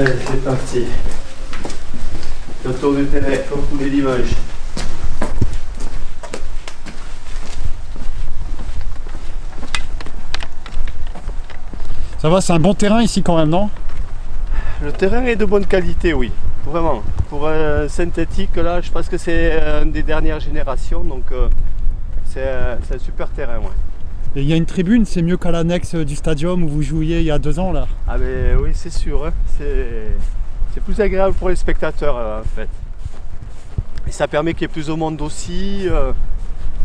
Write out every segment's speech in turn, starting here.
Allez, c'est parti. Le tour du terrain, comme tous les dimanches. Ça va, c'est un bon terrain ici quand même, non? Le terrain est de bonne qualité, oui, vraiment. Pour un synthétique, là, je pense que c'est une des dernières générations, donc c'est un super terrain, ouais. Et il y a une tribune, c'est mieux qu'à l'annexe du stadium où vous jouiez il y a 2 ans là. Ah ben oui, c'est sûr, hein. C'est plus agréable pour les spectateurs en fait. Et ça permet qu'il y ait plus de monde aussi.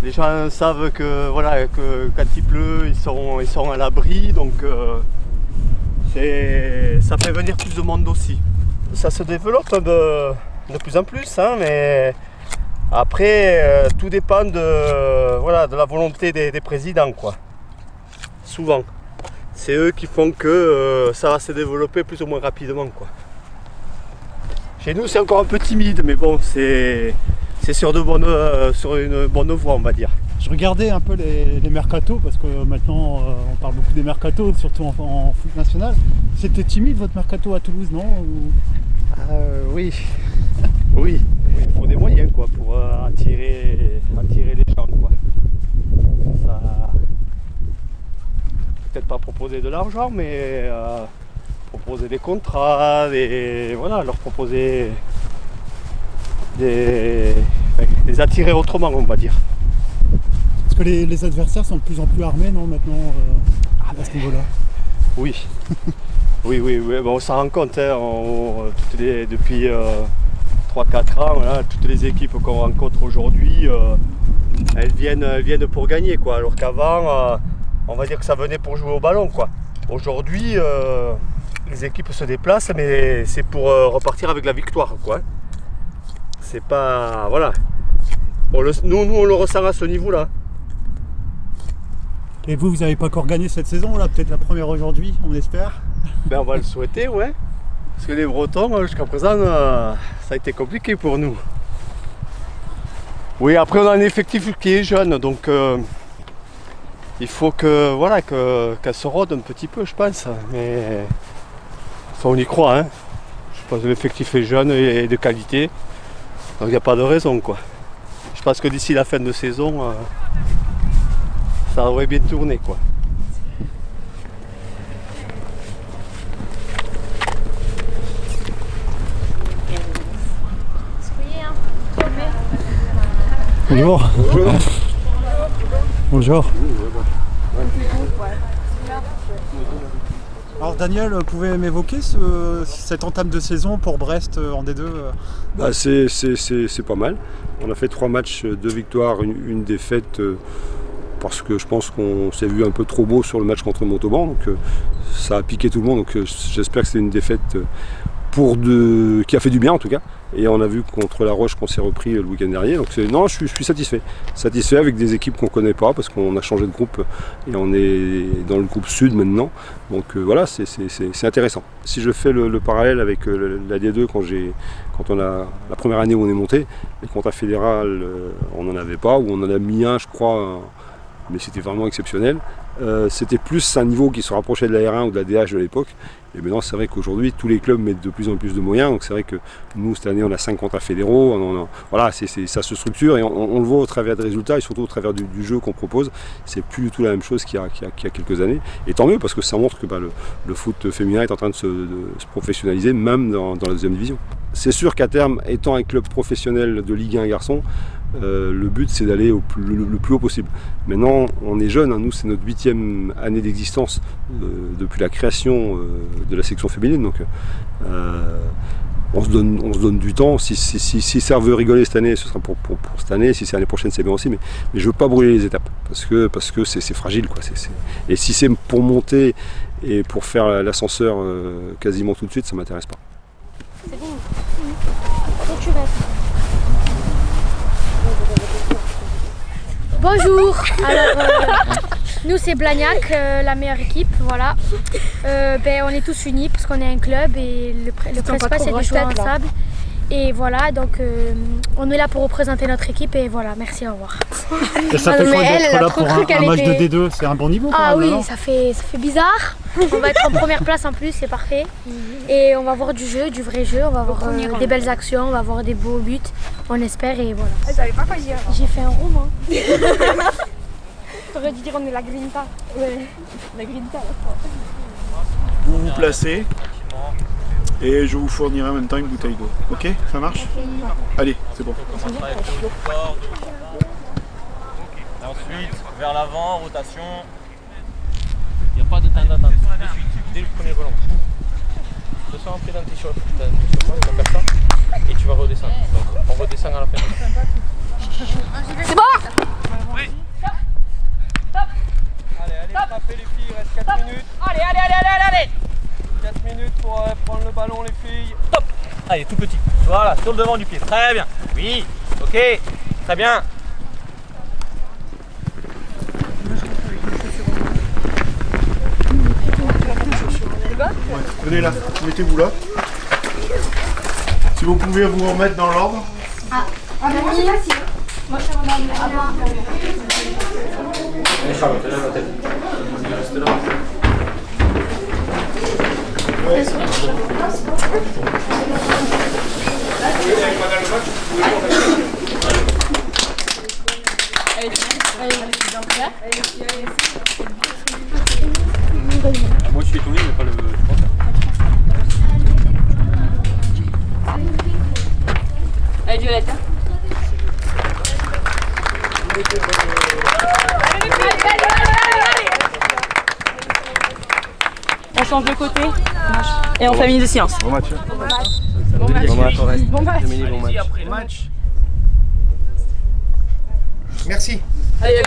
Les gens savent que voilà que quand il pleut, ils sont à l'abri, donc ça fait venir plus de monde aussi. Ça se développe de plus en plus, hein, mais après tout dépend de la volonté des présidents, quoi. Souvent. C'est eux qui font que ça va se développer plus ou moins rapidement, quoi. Chez nous c'est encore un peu timide, mais bon, c'est sur une bonne voie, on va dire. Je regardais un peu les mercatos parce que maintenant on parle beaucoup des mercatos, surtout en foot national. C'était timide votre mercato à Toulouse, non? Oui. Oui, il faut des moyens, quoi, pour attirer les gens, quoi. Ça... Peut-être pas proposer de l'argent, mais proposer des contrats, leur proposer les attirer autrement, on va dire. Parce que les adversaires sont de plus en plus armés, non, maintenant, à ce niveau-là? Oui. oui, bon, on s'en rend compte, hein, depuis 3-4 ans, voilà, toutes les équipes qu'on rencontre aujourd'hui, elles viennent pour gagner, quoi, alors qu'avant, on va dire que ça venait pour jouer au ballon, quoi. Aujourd'hui, les équipes se déplacent, mais c'est pour repartir avec la victoire, quoi. C'est pas... Voilà. Nous, on le ressent à ce niveau-là. Et vous n'avez pas encore gagné cette saison, là, peut-être la première aujourd'hui, on espère? Ben, on va le souhaiter, ouais. Parce que les Bretons, jusqu'à présent, ça a été compliqué pour nous. Oui, après, on a un effectif qui est jeune, donc... il faut qu'elle se rôde un petit peu, je pense, mais ça, on y croit, hein. Je pense que l'effectif est jeune et de qualité, donc il n'y a pas de raison, quoi. Je pense que d'ici la fin de saison, ça devrait bien tourner, quoi. Bonjour. Bonjour. Alors Daniel, vous pouvez m'évoquer cette entame de saison pour Brest en D2? C'est pas mal. On a fait 3 matchs, 2 victoires, une défaite, parce que je pense qu'on s'est vu un peu trop beau sur le match contre Montauban, donc ça a piqué tout le monde, donc j'espère que c'est une défaite qui a fait du bien en tout cas. Et on a vu contre La Roche qu'on s'est repris le week-end dernier. Donc non, je suis satisfait. Satisfait avec des équipes qu'on ne connaît pas parce qu'on a changé de groupe et on est dans le groupe Sud maintenant. Donc voilà, c'est intéressant. Si je fais le parallèle avec la D2 quand on a la première année où on est monté, les contrats fédéral, on n'en avait pas, ou on en a mis un, je crois, mais c'était vraiment exceptionnel. C'était plus un niveau qui se rapprochait de la R1 ou de la DH de l'époque. Et maintenant, c'est vrai qu'aujourd'hui, tous les clubs mettent de plus en plus de moyens. Donc c'est vrai que nous, cette année, on a 5 contrats fédéraux. Voilà, ça se structure et on le voit au travers des résultats et surtout au travers du jeu qu'on propose. C'est plus du tout la même chose qu'il y a quelques années. Et tant mieux, parce que ça montre que le foot féminin est en train de se professionnaliser, même dans la deuxième division. C'est sûr qu'à terme, étant un club professionnel de Ligue 1 garçon, le but c'est d'aller le plus haut possible. Maintenant on est jeune, hein, nous c'est notre 8e année d'existence depuis la création de la section féminine, donc on se donne du temps. Si ça veut rigoler cette année, ce sera pour cette année. Si c'est l'année prochaine, c'est bien aussi, mais je veux pas brûler les étapes parce que c'est fragile, quoi. Et si c'est pour monter et pour faire l'ascenseur quasiment tout de suite, ça m'intéresse pas. C'est bon. Où tu vas? Bonjour. Alors nous c'est Blagnac, la meilleure équipe, voilà. On est tous unis parce qu'on est un club et le principal c'est de jouer ensemble. Et voilà, donc on est là pour représenter notre équipe et voilà, merci, au revoir. Et ça fait quoi d'être là pour un match de D2? C'est un bon niveau quand Ah même, oui, non? ça fait bizarre. On va être en première place en plus, c'est parfait. Et on va voir du jeu, du vrai jeu, on va voir des belles actions, on va voir des beaux buts, on espère et voilà. Elle savait pas quoi dire. J'ai fait un roman. T'aurais dû dire on est la Grinta. Ouais, la Grinta là. Vous vous placez et je vous fournirai en même temps une bouteille d'eau. Ok, ça marche? Allez, c'est bon. Et ensuite, vers l'avant, rotation. Il n'y a pas de temps d'attente. De suite, dès le premier ballon. Tu te sens entrer dans tes chauffes. Tu vas faire ça et tu vas redescendre. Donc on redescend à la fin. C'est bon? Oui. Allez, frappez les filles, il reste 4 minutes. Allez. 4 minutes pour prendre le ballon les filles. Top. Allez, tout petit. Voilà, sur le devant du pied. Très bien. Oui. Ok. Très bien. Venez là, mettez-vous là. Si vous pouvez vous remettre dans l'ordre. Moi je suis étonné, mais pas le. Allez, Violette. On change de côté et on fait minute de silence. Bon match. Bon match. Bon match. Après le match. Merci. Allez.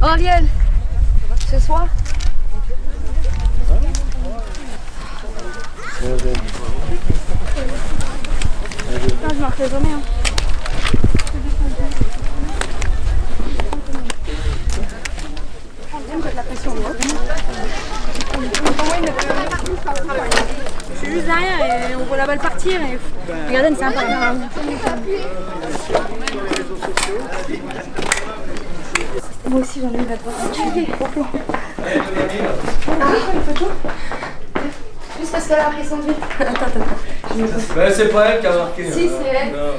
Ariel, ce soir. Je marquerai jamais. Je suis juste derrière et on voit la balle partir et regardez, c'est un partenaire. Moi aussi j'en ai eu la droite. Une photo. Juste parce qu'elle a marqué son but. Attends. C'est pas elle qui a marqué. Si, c'est elle. Non.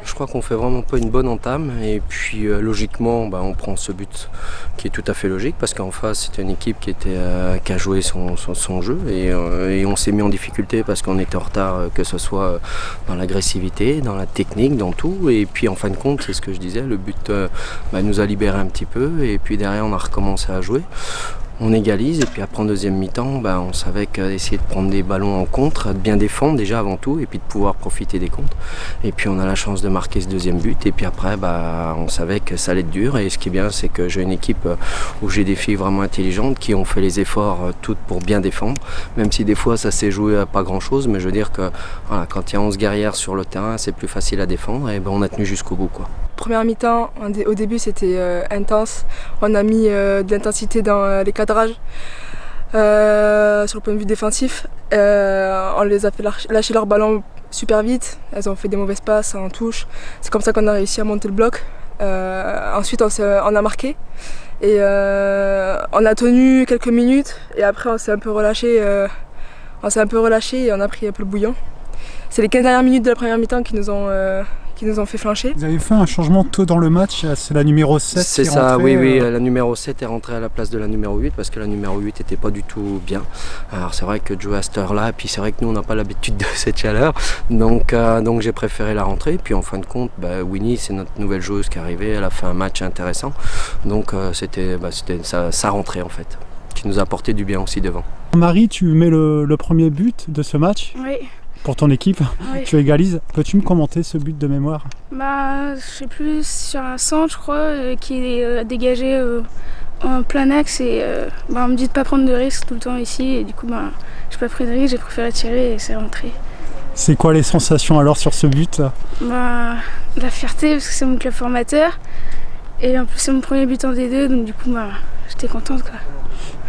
Je crois qu'on fait vraiment pas une bonne entame et puis logiquement on prend ce but qui est tout à fait logique parce qu'en face c'était une équipe qui a joué son jeu et on s'est mis en difficulté parce qu'on était en retard, que ce soit dans l'agressivité, dans la technique, dans tout, et puis en fin de compte c'est ce que je disais, le but nous a libéré un petit peu et puis derrière on a recommencé à jouer. On égalise et puis après en deuxième mi-temps, on savait qu'essayer de prendre des ballons en contre, de bien défendre déjà avant tout et puis de pouvoir profiter des contres. Et puis on a la chance de marquer ce deuxième but et puis après on savait que ça allait être dur et ce qui est bien c'est que j'ai une équipe où j'ai des filles vraiment intelligentes qui ont fait les efforts toutes pour bien défendre, même si des fois ça s'est joué à pas grand chose, mais je veux dire que voilà, quand il y a 11 guerrières sur le terrain c'est plus facile à défendre et on a tenu jusqu'au bout quoi. Première mi-temps, au début c'était intense, on a mis de l'intensité dans les cadrages. Sur le point de vue défensif, on les a fait lâcher leur ballon super vite, elles ont fait des mauvaises passes en touche, c'est comme ça qu'on a réussi à monter le bloc. Ensuite on a marqué et on a tenu quelques minutes et après on s'est un peu relâché et on a pris un peu le bouillon. C'est les 15 dernières minutes de la première mi-temps qui nous ont qui nous ont fait flancher. Vous avez fait un changement tôt dans le match, c'est la numéro 7 C'est qui est ça, rentrée, oui, la numéro 7 est rentrée à la place de la numéro 8 parce que la numéro 8 n'était pas du tout bien. Alors c'est vrai que de jouer à cette heure-là, et puis c'est vrai que nous on n'a pas l'habitude de cette chaleur, donc j'ai préféré la rentrer. Puis en fin de compte, Winnie c'est notre nouvelle joueuse qui est arrivée, elle a fait un match intéressant, donc c'était sa rentrée en fait, qui nous a apporté du bien aussi devant. Marie, tu mets le premier but de ce match pour ton équipe, tu égalises. Peux-tu me commenter ce but de mémoire? Je sais plus, sur un centre je crois, qui est dégagé en plein axe et on me dit de pas prendre de risques tout le temps ici et du coup j'ai pas pris de risque, j'ai préféré tirer et c'est rentré. C'est quoi les sensations alors sur ce but? La fierté parce que c'est mon club formateur et en plus c'est mon premier but en D2 donc du coup j'étais contente quoi.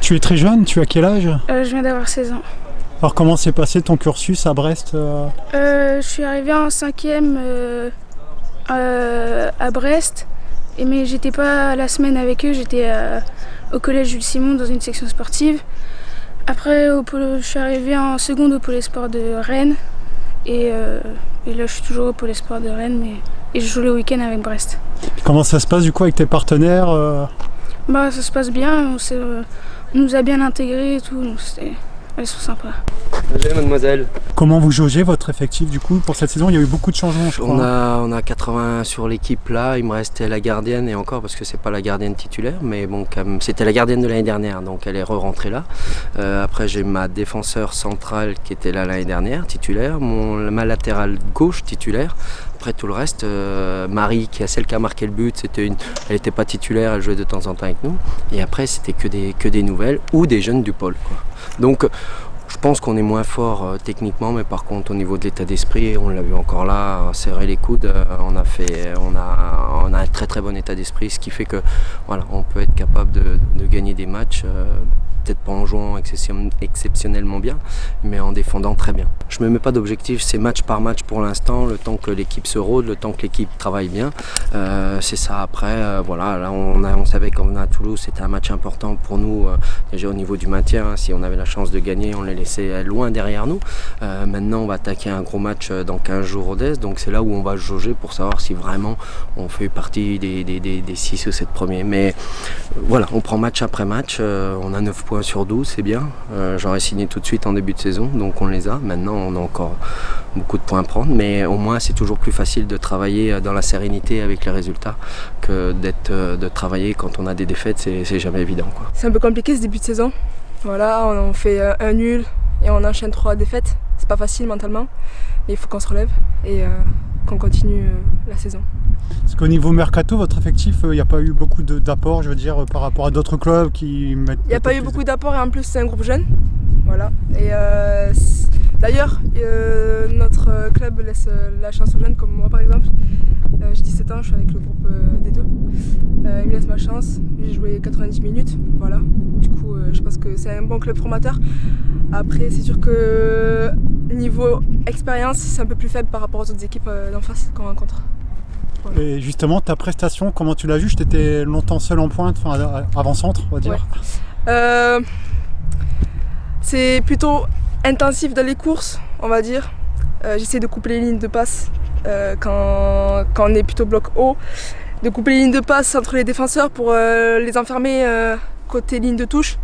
Tu es très jeune, tu as quel âge? Je viens d'avoir 16 ans. Alors comment s'est passé ton cursus à Brest? Je suis arrivée en 5e à Brest, mais j'étais pas la semaine avec eux, j'étais au collège Jules Simon dans une section sportive. Après je suis arrivée en seconde au pôle sport de Rennes et là je suis toujours au pôle sport de Rennes et je joue le week-end avec Brest. Comment ça se passe du coup avec tes partenaires? Ça se passe bien, on nous a bien intégrés et tout, donc elles sont sympas. Bonjour mademoiselle. Comment vous jaugez votre effectif du coup pour cette saison? Il y a eu beaucoup de changements je crois. On a 80 sur l'équipe là, il me restait la gardienne et encore parce que c'est pas la gardienne titulaire, mais bon c'était la gardienne de l'année dernière donc elle est rentrée là. Après j'ai ma défenseur centrale qui était là l'année dernière, titulaire, ma latérale gauche titulaire. Après tout le reste, Marie qui est celle qui a marqué le but, elle n'était pas titulaire, elle jouait de temps en temps avec nous. Et après c'était que des nouvelles ou des jeunes du pôle quoi. Donc je pense qu'on est moins fort techniquement, mais par contre au niveau de l'état d'esprit, on l'a vu encore là, serrer les coudes, on a un très très bon état d'esprit, ce qui fait que voilà, on peut être capable de gagner des matchs. Peut-être pas en jouant exceptionnellement bien, mais en défendant très bien. Je me mets pas d'objectif, c'est match par match pour l'instant, le temps que l'équipe se rôde, le temps que l'équipe travaille bien. C'est ça après, voilà, là on savait qu'on venait à Toulouse, c'était un match important pour nous, déjà au niveau du maintien, si on avait la chance de gagner, on les laissait loin derrière nous. Maintenant on va attaquer un gros match dans 15 jours au DES, donc c'est là où on va jauger pour savoir si vraiment on fait partie des 6 ou 7 premiers. Mais voilà, on prend match après match, on a 9 points sur 12, c'est bien. J'aurais signé tout de suite en début de saison, donc on les a. Maintenant, on a encore beaucoup de points à prendre, mais au moins, c'est toujours plus facile de travailler dans la sérénité avec les résultats que de travailler quand on a des défaites, c'est jamais évident, quoi. C'est un peu compliqué ce début de saison. Voilà, on fait un nul et on enchaîne 3 défaites. C'est pas facile mentalement, mais il faut qu'on se relève et qu'on continue la saison. Parce qu'au niveau mercato, votre effectif, il n'y a pas eu beaucoup d'apports, je veux dire, par rapport à d'autres clubs qui mettent... Il n'y a pas eu beaucoup d'apports et en plus c'est un groupe jeune. Voilà. Et d'ailleurs, notre club laisse la chance aux jeunes comme moi par exemple. J'ai 17 ans, je suis avec le groupe des deux. Il me laisse ma chance, j'ai joué 90 minutes. Voilà. Du coup, je pense que c'est un bon club formateur. Après, c'est sûr que niveau expérience, c'est un peu plus faible par rapport aux autres équipes d'en face qu'on rencontre. Voilà. Et justement, ta prestation, comment tu la juges? Tu étais longtemps seul en pointe, enfin avant-centre, on va dire. Ouais. C'est plutôt intensif dans les courses, on va dire. J'essaie de couper les lignes de passe quand on est plutôt bloc haut, de couper les lignes de passe entre les défenseurs pour les enfermer côté ligne de touche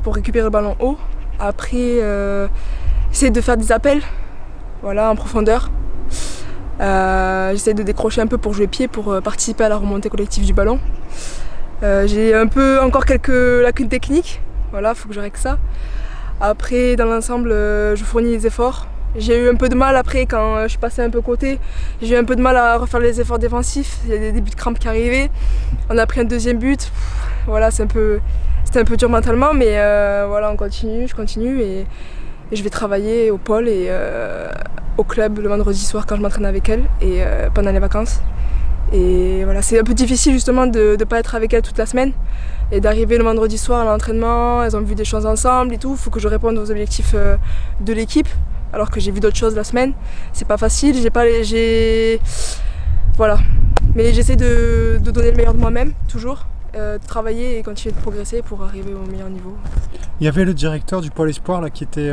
pour récupérer le ballon haut. Après, j'essaie de faire des appels, voilà, en profondeur. J'essaie de décrocher un peu pour jouer pied, pour participer à la remontée collective du ballon. J'ai un peu encore quelques lacunes techniques, voilà, faut que je règle ça. Après, dans l'ensemble, je fournis les efforts. J'ai eu un peu de mal après quand je suis passée un peu côté. J'ai eu un peu de mal à refaire les efforts défensifs. Il y a des débuts de crampes qui arrivaient. On a pris un deuxième but. Voilà, c'était un peu dur mentalement, mais voilà, je continue et je vais travailler au pôle et au club le vendredi soir quand je m'entraîne avec elle et pendant les vacances. Et voilà, c'est un peu difficile justement de ne pas être avec elle toute la semaine et d'arriver le vendredi soir à l'entraînement. Elles ont vu des choses ensemble et tout. Il faut que je réponde aux objectifs de l'équipe alors que j'ai vu d'autres choses la semaine. C'est pas facile, voilà. Mais j'essaie de donner le meilleur de moi-même, toujours. travailler et continuer de progresser pour arriver au meilleur niveau. Il y avait le directeur du pôle espoir là, qui était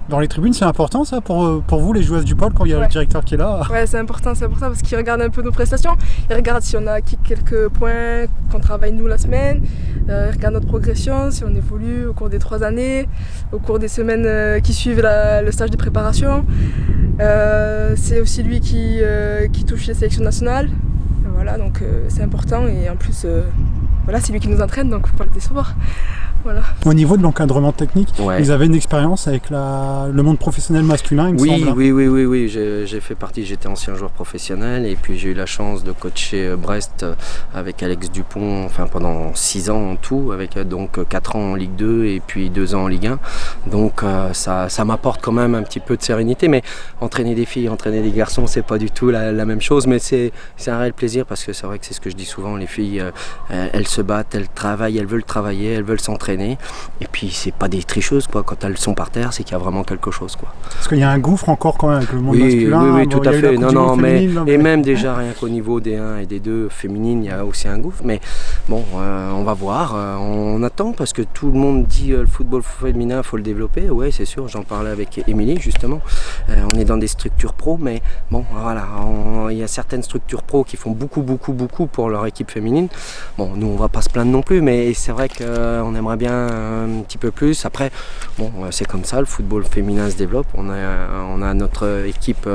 dans les tribunes. C'est important ça pour vous les joueuses du pôle quand il y a le directeur qui est là? Ouais, c'est important parce qu'il regarde un peu nos prestations. Il regarde si on a acquis quelques points, qu'on travaille nous la semaine. Il regarde notre progression, si on évolue au cours des 3 années, au cours des semaines qui suivent le stage de préparation. C'est aussi lui qui touche les sélections nationales. Voilà, donc c'est important et en plus voilà, c'est lui qui nous entraîne, donc il ne faut pas le décevoir. Voilà. Au niveau de l'encadrement technique, ils avaient une expérience avec le monde professionnel masculin, il me semble. Oui, j'ai fait partie, j'étais ancien joueur professionnel et puis j'ai eu la chance de coacher Brest avec Alex Dupont pendant 6 ans en tout, avec donc 4 ans en Ligue 2 et puis 2 ans en Ligue 1. Donc ça m'apporte quand même un petit peu de sérénité, mais entraîner des filles, entraîner des garçons, c'est pas du tout la même chose, mais c'est un réel plaisir parce que c'est vrai que c'est ce que je dis souvent, les filles, elles se battent, elles travaillent, elles veulent travailler, elles veulent s'entraîner. Et puis c'est pas des tricheuses quoi. Quand elles sont par terre, c'est qu'il y a vraiment quelque chose quoi. Parce qu'il y a un gouffre encore quand même avec le monde masculin. Oui, tout à fait. Mais même déjà rien qu'au niveau des 1 et des 2 féminines, il y a aussi un gouffre. Mais bon, on va voir. On attend parce que tout le monde dit le football féminin, faut le développer. Ouais, c'est sûr. J'en parlais avec Émilie justement. On est dans des structures pro, mais bon, voilà, il y a certaines structures pro qui font beaucoup pour leur équipe féminine. Bon, nous on va pas se plaindre non plus, mais c'est vrai qu'on aimerait bien un petit peu plus. Après, bon, c'est comme ça, le football féminin se développe. On a notre équipe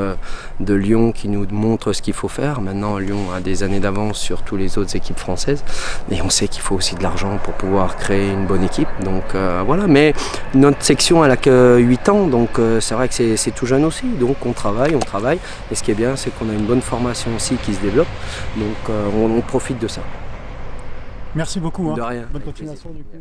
de Lyon qui nous montre ce qu'il faut faire. Maintenant, Lyon a des années d'avance sur toutes les autres équipes françaises. Et on sait qu'il faut aussi de l'argent pour pouvoir créer une bonne équipe. Donc voilà, mais notre section elle a que 8 ans, donc c'est vrai que c'est tout jeune aussi. Donc on travaille. Et ce qui est bien, c'est qu'on a une bonne formation aussi qui se développe. Donc on profite de ça. Merci beaucoup. De rien. Bonne continuation du coup.